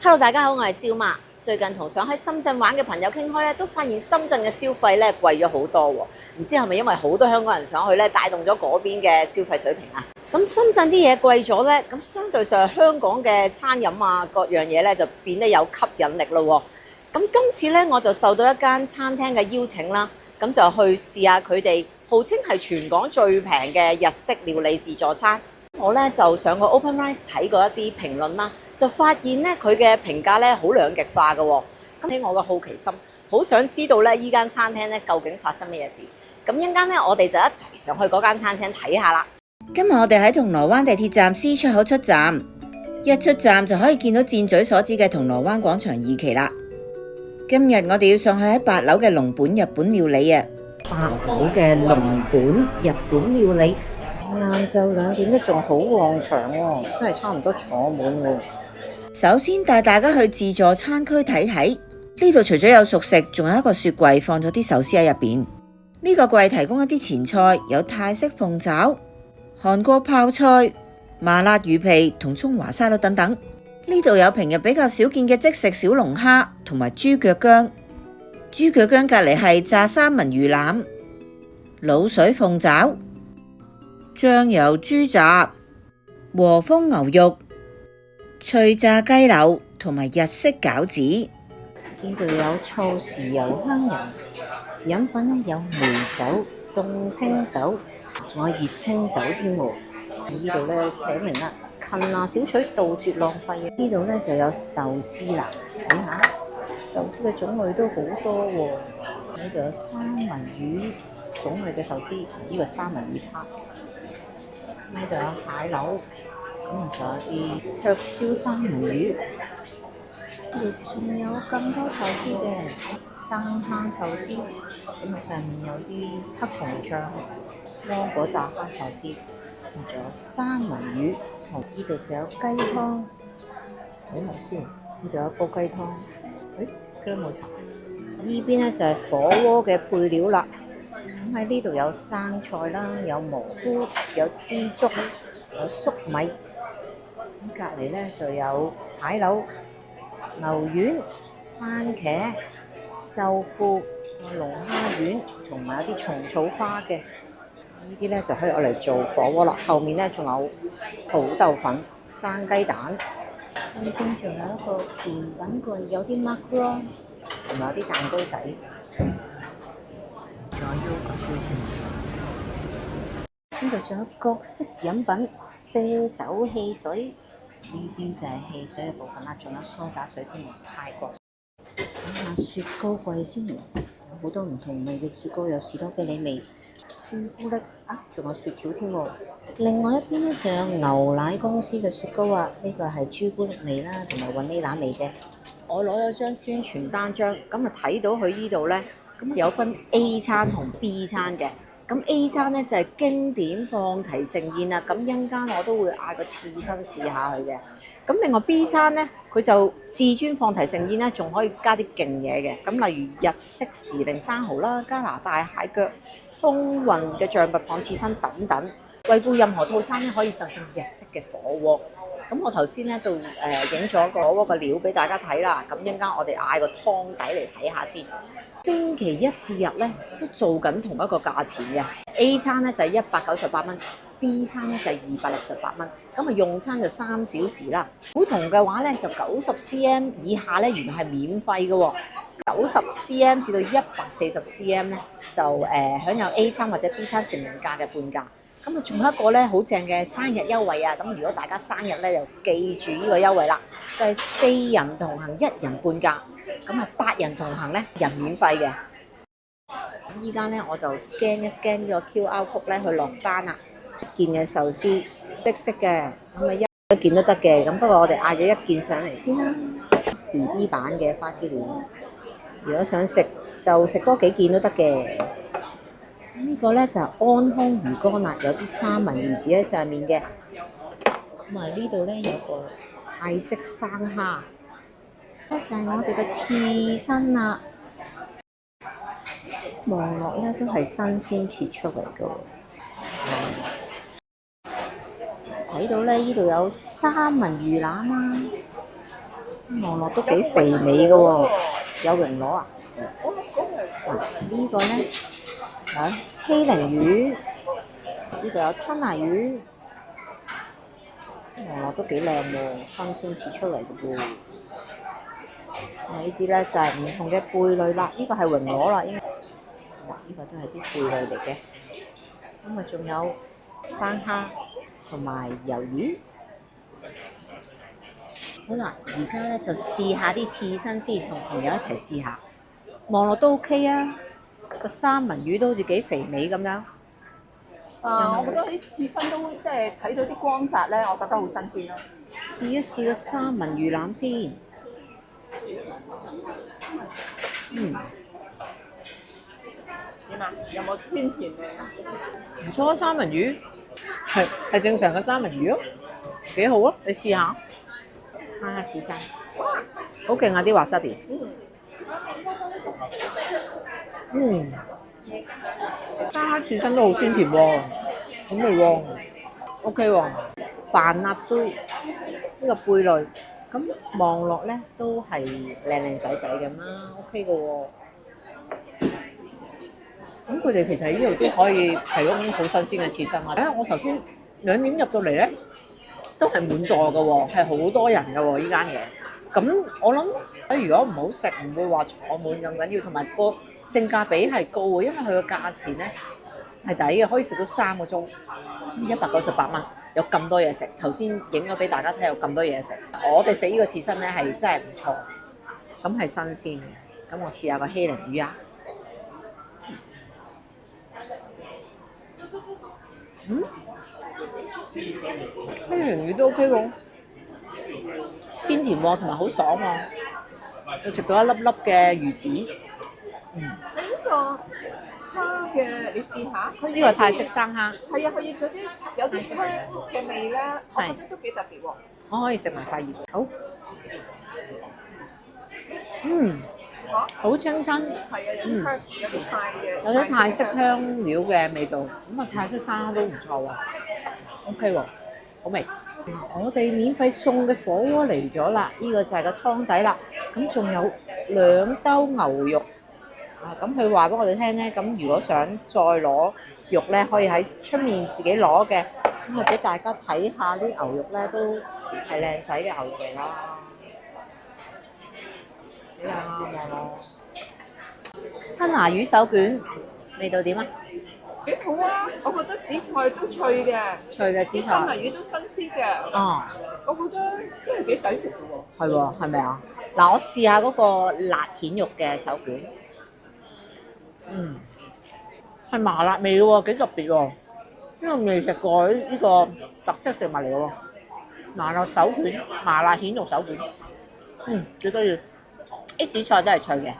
Hello，大家好，我係趙媽。最近同想喺深圳玩嘅朋友傾開咧，都發現深圳嘅消費咧貴咗好多喎。唔知係咪因為好多香港人想去咧，帶動咗嗰邊嘅消費水平啊？咁深圳啲嘢貴咗咧，咁相對上香港嘅餐飲啊各樣嘢咧就變得有吸引力咯喎。咁今次咧我就受到一間餐廳嘅邀請啦，咁就去試下佢哋號稱係全港最平嘅日式料理自助餐。我咧就上過 OpenRice 睇過一啲評論啦，就發現咧佢嘅評價咧好兩極化嘅喎。咁喺我嘅好奇心，好想知道咧依間餐廳咧究竟發生咩事。咁一陣間咧，我哋就一齊上去嗰間餐廳睇下啦。今日我哋喺銅鑼灣地鐵站 C 出口出站，一出站就可以見到箭嘴所指嘅銅鑼灣廣場二期啦。今日我哋要上去喺8樓嘅龍本日本料理啊！8樓嘅龍本日本料理，晏晝2點都仲好旺場喎，真係差唔多坐滿喎。首先帶大家去自助餐區睇睇，呢度除咗有熟食，仲有一個雪櫃放咗啲壽司喺入邊。呢個櫃提供一啲前菜，有泰式鳳爪、韓國泡菜、麻辣魚皮同蔥華沙律等等。呢度有平日比較少見嘅即食小龍蝦同埋豬腳薑。豬腳薑隔離係炸三文魚腩、滷水鳳爪、醬油豬雜、和風牛肉、脆炸雞柳同埋日式餃子。呢度有醋豉油香油，飲品咧有梅酒、凍清酒，仲有熱清酒添喎。呢度咧寫明啦，勤拿少取，杜絕浪費。呢度咧就有壽司啦，睇下壽司嘅種類都好多喎。呢度有三文魚種類嘅壽司，呢個三文魚撻。呢度有蟹柳，咁仲有啲灼燒三文魚。呢度仲有咁多壽司嘅生蝦壽司，咁上面有啲黑松醬、芒果炸蝦壽司，仲有三文魚，同呢度仲有雞湯。睇下先，呢度有煲雞湯，薑母茶。呢邊咧就係火鍋嘅配料啦。咁喺呢度有生菜啦，有蘑菇，有枝竹，有粟米。咁隔離咧就有蟹柳、牛丸、番茄、豆腐、龍蝦丸，同埋有啲蟲草花嘅。呢啲咧就可以攞嚟做火鍋啦。後面咧仲有土豆粉、生雞蛋。呢邊仲有一個甜品櫃，有啲 macaron，同埋有啲蛋糕仔。仲有 yogurt 添。呢度仲有各式飲品，啤酒、汽水。呢邊就係汽水嘅部分啦，仲有蘇打水添喎，泰國。睇下雪糕櫃先，有好多唔同味嘅雪糕，有士多啤梨味、朱古力啊，仲有雪條添喎。另外一邊咧就有牛奶公司嘅雪糕啊，呢個係朱古力味啦，同埋雲呢拿味嘅。我攞咗張宣傳單張，咁啊睇到佢呢度咧，咁有分 A 餐同 B 餐嘅。咁 A 餐咧就係經典放題盛宴啦，咁一陣間我都會嗌個刺身試下佢嘅。咁另外 B 餐咧，佢就至尊放題盛宴咧，仲可以加啲勁嘢嘅。咁例如日式時令生蠔啦、加拿大蟹腳、空運嘅象拔蚌刺身等等。惠顧任何套餐咧，可以贈送日式嘅火鍋。咁我頭先咧就影咗個火鍋嘅料俾大家睇啦。咁一陣間我哋嗌個湯底嚟睇下先。星期一至日咧都做緊同一個價錢嘅 A 餐咧就係198蚊 ，B 餐咧就係268蚊。咁啊用餐就3小時啦。普通嘅話咧就90 cm 以下咧原來係免費嘅喎，90 cm 至到140 cm 咧就享有 A 餐或者 B 餐成人價嘅半價。咁啊仲有一個咧好正嘅生日優惠啊！咁如果大家生日咧就記住呢個優惠啦，就係4人同行1人半價。咁啊8人同行咧人免費嘅。咁依家咧我就 scan 一 scan 呢個 QR code 咧去落單啦。一件嘅壽司即食嘅，咁啊一件都得嘅。咁不過我哋嗌咗一件上嚟先啦。BB 版嘅花枝蓮，如果想食就食多幾件都得嘅。呢個咧就係安康魚乾啦，有啲三文魚子喺上面嘅。咁啊呢度咧有個泰式生蝦。就係我哋嘅刺身啦，望落咧都係新鮮切出嚟嘅喎。睇到咧，呢度有三文魚腩啦，望落都幾肥美嘅喎，有榮螺啊！呢個咧係希靈魚，呢度有吞拿魚，望落都幾靚喎，新鮮切出嚟嘅噃。呢啲咧就係唔同嘅貝類啦，呢個係榮螺啦，應該呢個都係啲貝類嚟嘅。咁啊，仲有生蝦同埋魷魚。好啦，而家咧就試下啲刺身先，同朋友一齊試下。望落都 OK 啊，個三文魚都好似幾肥美咁樣。我覺得啲刺身都即係睇到啲光澤咧，我覺得好新鮮咯。試一試個三文魚腩先。點啊？有冇鮮甜味啊？唔錯，三文魚係正常嘅三文魚咯，幾好啊！你試下。生蝦刺身，好勁啊！啲華沙比。生蝦刺身都好鮮甜喎，好味喎，OK 喎。帆立貝呢個貝類，咁望落咧都係靚仔仔咁啦，OK 嘅喎。咁佢哋其實喺呢度都可以提供好新鮮嘅刺身啊！我頭先2點入到嚟咧，都係滿座嘅喎，係好多人嘅喎呢間嘢。咁我諗，如果唔好食，唔會話坐滿咁緊要，同埋個性價比係高嘅，因為佢個價錢咧係抵嘅，可以食到3個鐘，198蚊，有咁多嘢食。頭先影咗俾大家睇，有咁多嘢食。我哋食呢個刺身咧係真係唔錯，咁係新鮮嘅。咁我試下個希靈魚啊！希靈魚都 OK 喎，鮮甜喎，同埋好爽喎。你食到一粒粒嘅魚子。你呢個蝦嘅，你試下。呢個係泰式生蝦。係啊，佢有啲香嘅味咧，我覺得都幾特別喎。我可以食埋塊葉。好。好清新。係啊，有啲香，有啲泰嘅。有啲泰式香料嘅味道，咁啊泰式生蝦都唔錯喎。OK 喎，好味。我哋免費送嘅火鍋嚟咗啦，呢個就係個湯底啦。咁仲有2兜牛肉。咁佢話俾我哋聽咧，咁如果想再攞肉咧，可以喺出面自己攞嘅。咁啊，俾大家睇下啲牛肉咧，都係靚仔嘅牛肉嚟啦。幾靚啊，望落。吞拿魚手卷，味道點啊？幾好啊！我覺得紫菜都脆嘅，脆嘅紫菜。吞拿魚都新鮮嘅。哦。我覺得都係幾抵食嘅喎。係喎，係咪啊？嗱，我試下嗰個辣蜆肉嘅手卷。係麻辣味嘅喎，幾特別喎。因為未食過呢個特色食物嚟嘅喎。麻辣手卷，麻辣蜆肉手卷。最多要啲紫菜都係脆嘅。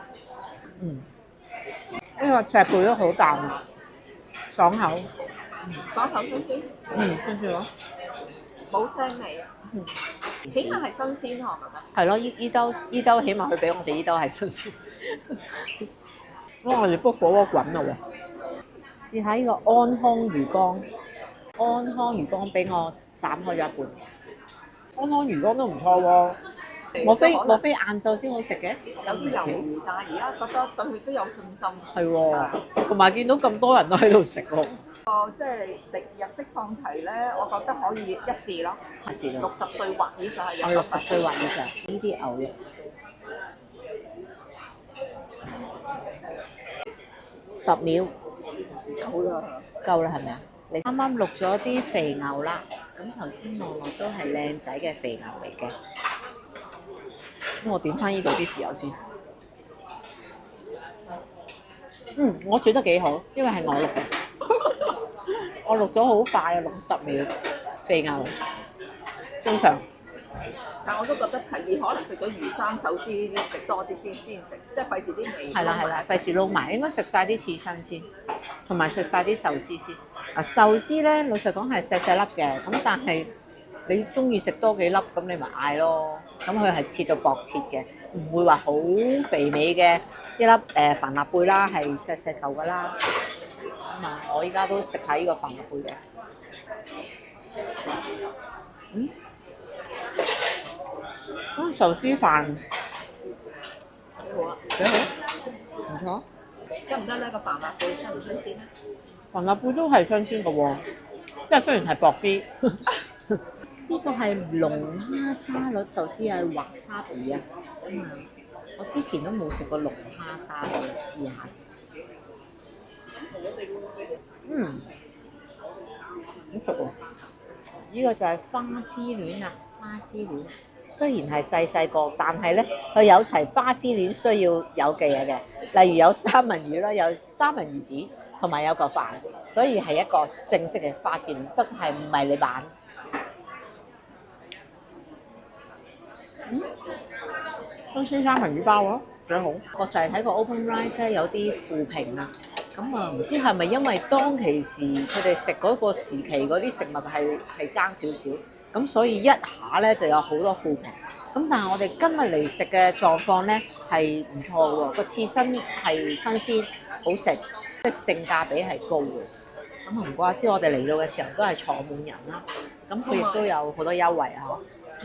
呢個赤貝都好淡，爽口。爽口新鮮。跟住咯。冇腥味啊。起碼係新鮮，我覺得。係咯，依兜起碼佢俾我哋依兜係新鮮。我哋煲火鍋滾啦喎！試下呢個安康魚缸，安康魚缸俾我斬開咗一半。安康魚缸都唔錯喎。莫非晏晝先好食嘅？有啲猶豫，但係而家覺得對佢都有信心。係喎，同埋見到咁多人都喺度食喎。即係食日式放題咧，我覺得可以一試咯。下次咯。 60歲或以上係有60歲或以上呢啲牛肉。10秒，夠啦，夠啦係咪啊？你啱啱錄咗啲肥牛啦，咁頭先望落都係靚仔嘅肥牛嚟嘅。咁我點翻呢度啲豉油先。我煮得幾好，因為係我錄嘅。我錄咗好快啊，60秒肥牛，正常。但我都覺得提議可能食咗魚生手撕呢啲食多啲先食，即係費事啲味。係啦，費事撈埋，應該食晒啲刺身先，同埋食晒啲壽司先。壽司咧，老實講係細細粒嘅，咁但係你中意食多幾粒，咁你咪嗌咯。咁佢係切到薄切嘅，唔會話好肥美嘅一粒帆立貝啦，係細細嚿噶啦。咁啊，我依家都食下呢個帆立貝嘅。壽司飯幾好啊！幾好，唔錯。得唔得呢？個飯辣貝新唔新鮮咧？帆立貝都係新鮮嘅喎，即係雖然係薄啲。呢個係龍蝦沙律壽司啊，滑沙比啊。我之前都冇食過龍蝦沙律，試下先。好食喎！呢個就係花之戀啊，花之戀。雖然係細細個，但係咧佢有齊花之戀需要有嘅嘢嘅，例如有三文魚啦，有三文魚子，同埋有個飯，所以係一個正式嘅花之戀，不過係唔係你版。新鮮三文魚包啊，幾好。確實係睇個 Open Rice 咧有啲負評啊，咁啊唔知係咪因為當其時佢哋食嗰個時期嗰啲食物係爭少少，咁所以一下咧就有好多負評。咁但係我哋今日嚟食嘅狀況咧係唔錯喎，個刺身係新鮮好食，即係性價比係高嘅。咁唔怪之我哋嚟到嘅時候都係坐滿人啦。咁佢亦都有好多優惠啊！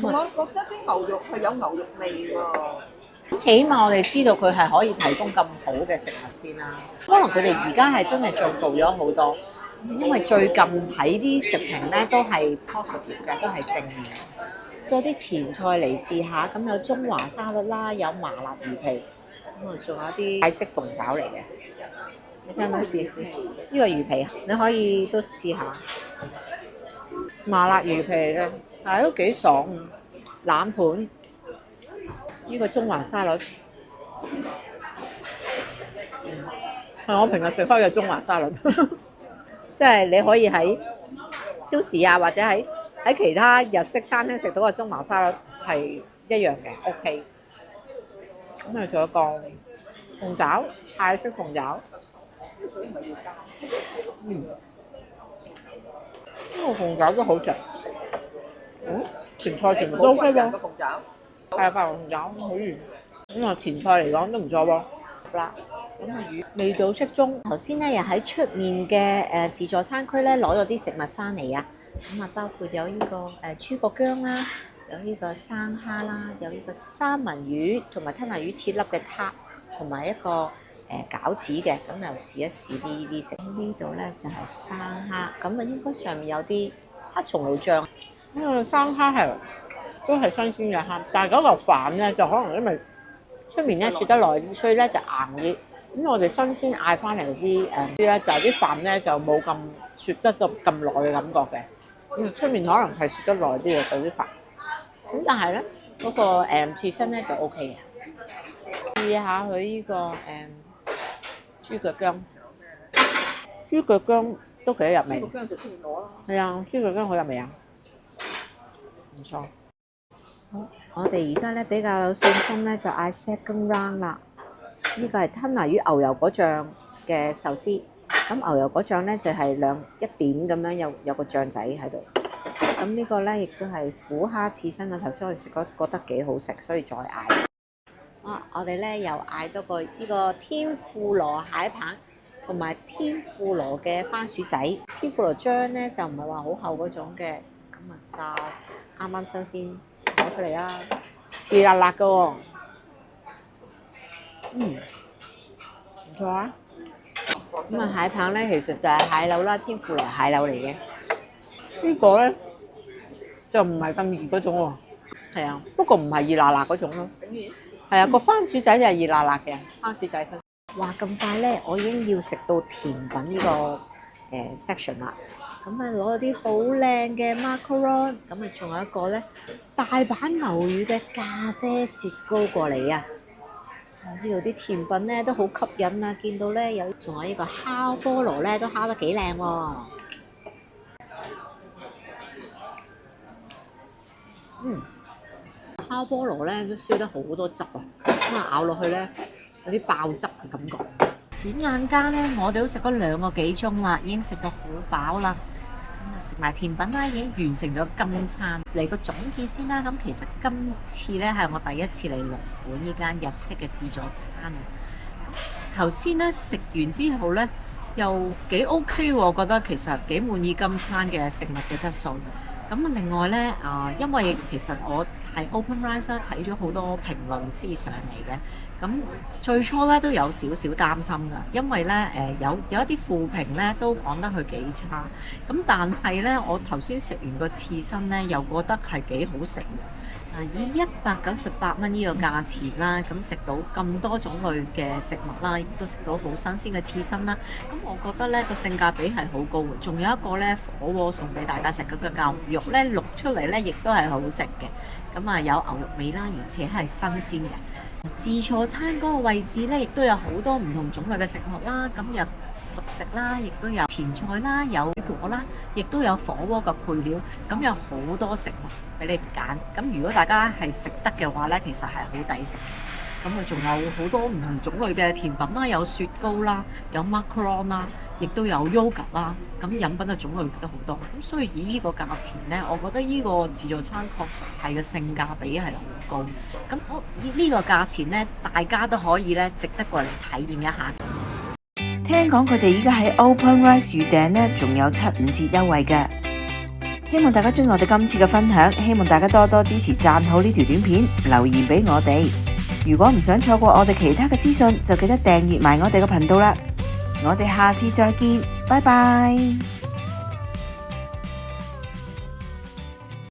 同埋我覺得啲牛肉係有牛肉味喎。起碼我哋知道佢係可以提供咁好嘅食物先啦。可能佢哋而家係真係進步咗好多，因為最近睇啲食評咧都係 positive 嘅，都係正面。再啲前菜嚟試下，咁有中華沙律啦，有麻辣魚皮，咁啊仲有啲泰式鳳爪嚟嘅。你想唔想試試？呢個魚皮你可以都試下。麻辣魚皮嚟嘅，但係都幾爽。冷盤。呢個中華沙律，係我平日食開嘅中華沙律，即係你可以喺超市啊，或者喺其他日式餐廳食到嘅中華沙律係一樣嘅 ，OK。咁啊，仲有個鳳爪，泰式鳳爪，呢個鳳爪都好食，前菜全部都 OK 喎。係啊，白龍鳳爪好圓，咁啊前菜嚟講都唔錯喎。好啦，咁啊魚味道適中。頭先咧又喺出面嘅自助餐區咧攞咗啲食物翻嚟啊，咁啊包括有呢個豬角薑啦，有呢個生蝦啦，有呢個三文魚同埋吞拿魚切粒嘅撻，同埋一個餃子嘅，咁又試一試呢啲食。呢度咧就係生蝦，咁啊應該上面有啲黑松露醬。呢個生蝦係都係新鮮嘅蝦，但係嗰嚿飯咧就可能因為出面咧雪得耐啲，所以咧就硬啲。咁我哋新鮮嗌翻嚟啲咧就啲飯咧就冇咁雪得咁耐嘅感覺嘅。出面可能係雪得耐啲嘅嗰啲飯。咁但係咧嗰個刺身咧就 O K 嘅。試下佢呢個豬腳薑，豬腳薑都幾入味。豬腳薑就出面攞啦。係啊，豬腳薑好入味啊，唔錯。好，我哋而家咧比較有信心咧，就嗌 second round 啦。呢個係吞拿魚牛油果醬嘅壽司，咁牛油果醬咧就係一點咁樣有個醬仔喺度。咁呢個咧亦都係虎蝦刺身啊！頭先我哋食過覺得幾好食，所以再嗌。我哋咧又嗌多個呢個天婦羅蟹棒，同埋天婦羅嘅番薯仔。天婦羅醬咧就唔係話好厚嗰種嘅，咁啊就啱啱新鮮。攞出嚟啊！熱辣辣嘅喎，唔錯啊！咁啊蟹棒咧，其實就係蟹柳啦，天婦羅蟹柳嚟嘅。呢個咧就唔係咁熱嗰種喎，係啊，不過唔係熱辣辣嗰種咯。係啊，個番薯仔就係熱辣辣嘅番薯仔身。哇！咁快咧，我已經要食到甜品呢個section 啦。咁啊攞咗啲好靚嘅 macaron， 咁啊仲有一個咧大阪牛乳嘅咖啡雪糕過嚟啊！呢度啲甜品咧都好吸引啊！見到咧仲有呢個烤菠蘿咧都烤得幾靚喎。烤菠蘿咧都燒得好多汁啊！咁啊咬落去咧有啲爆汁嘅感覺。轉眼間咧，我哋都食咗2個幾鐘啦，已經食到好飽啦。食埋甜品啦，已經完成咗今餐。嚟個總結先啦。咁其實今次咧係我第一次嚟龍本呢間日式嘅自助餐啊。頭先咧食完之後咧又幾 OK 喎，我覺得其實幾滿意今餐嘅食物嘅質素。咁另外咧因為其實我係 OpenRice 咧睇咗好多評論先上嚟嘅。咁最初咧都有少少擔心㗎，因為咧有一啲負評咧都講得佢幾差。咁但係咧我頭先食完個刺身咧，又覺得係幾好食嘅。以198蚊呢個價錢啦，咁食到咁多種類嘅食物啦，亦都食到好新鮮嘅刺身啦。咁我覺得咧個性價比係好高嘅。仲有一個咧火鍋送俾大家食嘅牛肉咧淥出嚟咧，亦都係好食嘅。咁啊有牛肉味啦，而且係新鮮嘅。自助餐嗰個位置咧，亦都有好多唔同種類嘅食物啦。咁有熟食啦，亦都有前菜啦，有水果啦，亦都有火鍋嘅配料。咁有好多食物俾你揀。咁如果大家係食得嘅話咧，其實係好抵食。咁佢仲有好多唔同種類嘅甜品啦，有雪糕啦，有 macaron 啦，亦都有 yogurt 啦。咁飲品嘅種類都好多。咁所以以呢個價錢咧，我覺得呢個自助餐確實係嘅性價比係好高。咁我以呢個價錢咧，大家都可以咧值得過嚟體驗一下。聽講佢哋依家喺 OpenRice 預訂呢，仲有7、5折優惠嘅。希望大家中意我哋今次嘅分享，希望大家多多支持，讚好呢條短片，留言俾我哋。如果唔想錯過我哋其他嘅資訊，就記得訂閱埋我哋嘅頻道啦。我哋下次再見，拜拜。